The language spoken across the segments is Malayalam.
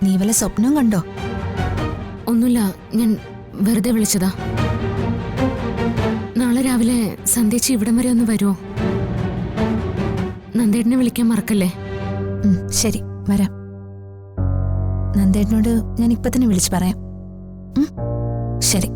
നീ വല്ല സ്വപ്നം കണ്ടോ? ഒന്നുമില്ല, ഞാൻ വെറുതെ വിളിച്ചതാ. നാളെ രാവിലെ സന്ധ്യച്ചി ഇവിടം വരെ ഒന്ന് വരുമോ? നന്ദേട്ടനെ വിളിക്കാൻ മറക്കല്ലേ. ശരി, വരാം. നന്ദേട്ടനോട് ഞാൻ ഇപ്പൊ തന്നെ വിളിച്ചു പറയാം. ശരി.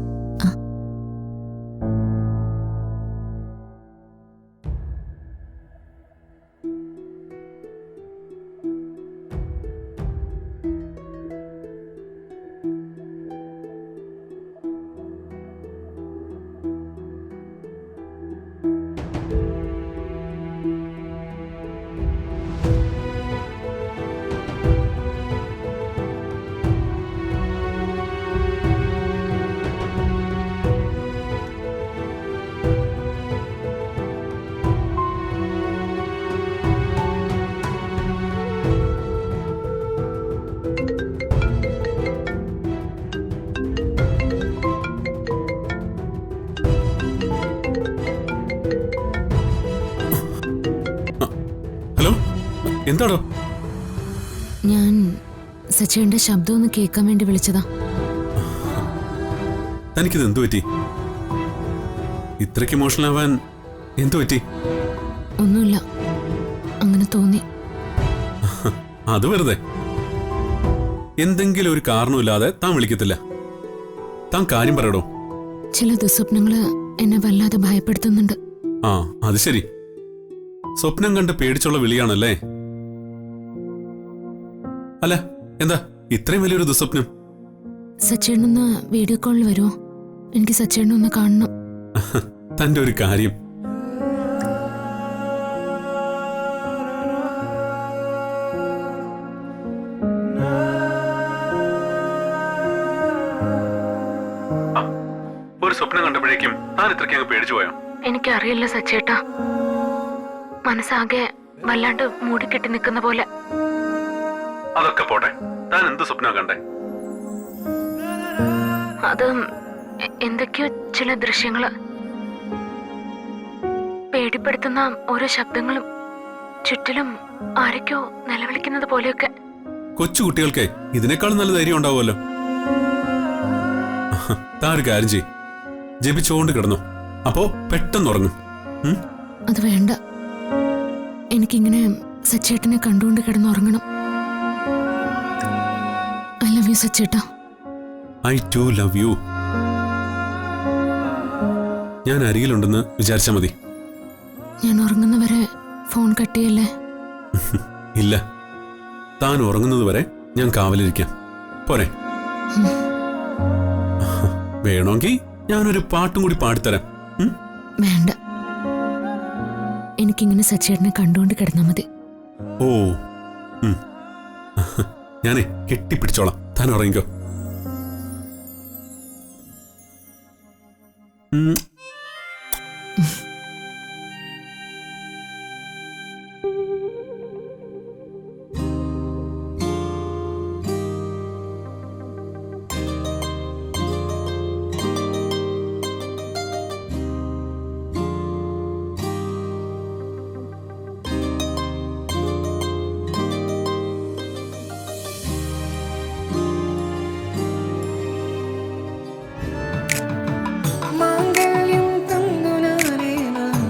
എന്താടോ? ഞാൻ സച്ചേന്റെ ശബ്ദം ഒന്ന് കേൾക്കാൻ വേണ്ടി വിളിച്ചതാ. തനിക്കിത് എന്തു പറ്റി? ഇത്രയ്ക്ക് ഇമോഷണൽ ആവാൻ എന്തു പറ്റി? ഒന്നുമില്ല, അങ്ങനെ തോന്നി. അത് വെറുതെ. എന്തെങ്കിലും ഒരു കാരണമില്ലാതെ താൻ വിളിക്കത്തില്ല. താൻ കാര്യം പറയടോ. ചില ദുസ്വപ്നങ്ങള് എന്നെ വല്ലാതെ ഭയപ്പെടുത്തുന്നുണ്ട്. ആ, അത് ശരി. സ്വപ്നം കണ്ട് പേടിച്ചുള്ള വിളിയാണല്ലേ? അല്ല, എന്താ ഇത്രയും വലിയൊരു ദുസ്വപ്നം? സച്ചേട്ടനൊന്ന് വീഡിയോ കോളിൽ വരുമോ? എനിക്ക് സച്ചേട്ടനൊന്ന് കാണണം. തന്റെ ഒരു കാര്യം. ഒരു സ്വപ്നം കണ്ടപ്പോഴേക്കും താൻ ഇത്രയ്ക്ക് അങ്ങ് പേടിച്ചു പോയോ? എനിക്കറിയില്ല സച്ചേട്ടാ, മനസ്സാകെ വല്ലാണ്ട് മൂടിക്കെട്ടി നിൽക്കുന്ന പോലെ. അതൊക്കെ പോട്ടെ, താൻ എന്ത് സ്വപ്നം കണ്ടേ? അത് എന്തൊക്കെയോ ചില ദൃശ്യങ്ങള്, പേടിപ്പെടുത്തുന്ന ഓരോ ശബ്ദങ്ങളും, ചുറ്റിലും ആരൊക്കെയോ നിലവിളിക്കുന്നത് പോലെയൊക്കെ. കൊച്ചുകുട്ടികൾക്ക് ഇതിനേക്കാളും നല്ല ധൈര്യം ഉണ്ടാവുമല്ലോ. താൻ ഒരു കാര്യം ചെയ്യ്, ജപിച്ചുകൊണ്ട് കിടന്നു. അപ്പോ പെട്ടെന്ന് ഉറങ്ങും. അത് വേണ്ട, എനിക്കിങ്ങനെ സച്ചേട്ടനെ കണ്ടുകൊണ്ട് കിടന്നുറങ്ങണം. ഐ ലവ് യു സച്ചേട്ടാ. I too love you. ഞാൻ അരികിലുണ്ടെന്ന് വിചാരിച്ചാ മതി. ഞാൻ ഉറങ്ങുന്നവരെ ഫോൺ കട്ട് ചെയ്യല്ലേ? ഇല്ല, താൻ ഉറങ്ങുന്നത് വരെ ഞാൻ കാവലിരിക്കാം. പോരെ? വേണമെങ്കിൽ ഞാനൊരു പാട്ടും കൂടി പാടിത്തരാം. വേണ്ട, എനിക്കിങ്ങനെ സച്ചേട്ടനെ കണ്ടുകൊണ്ട് കിടന്നാ മതി. ഓ, ഞാനേ കെട്ടിപ്പിടിച്ചോളാം. താൻ ഉറങ്ങിക്കോ.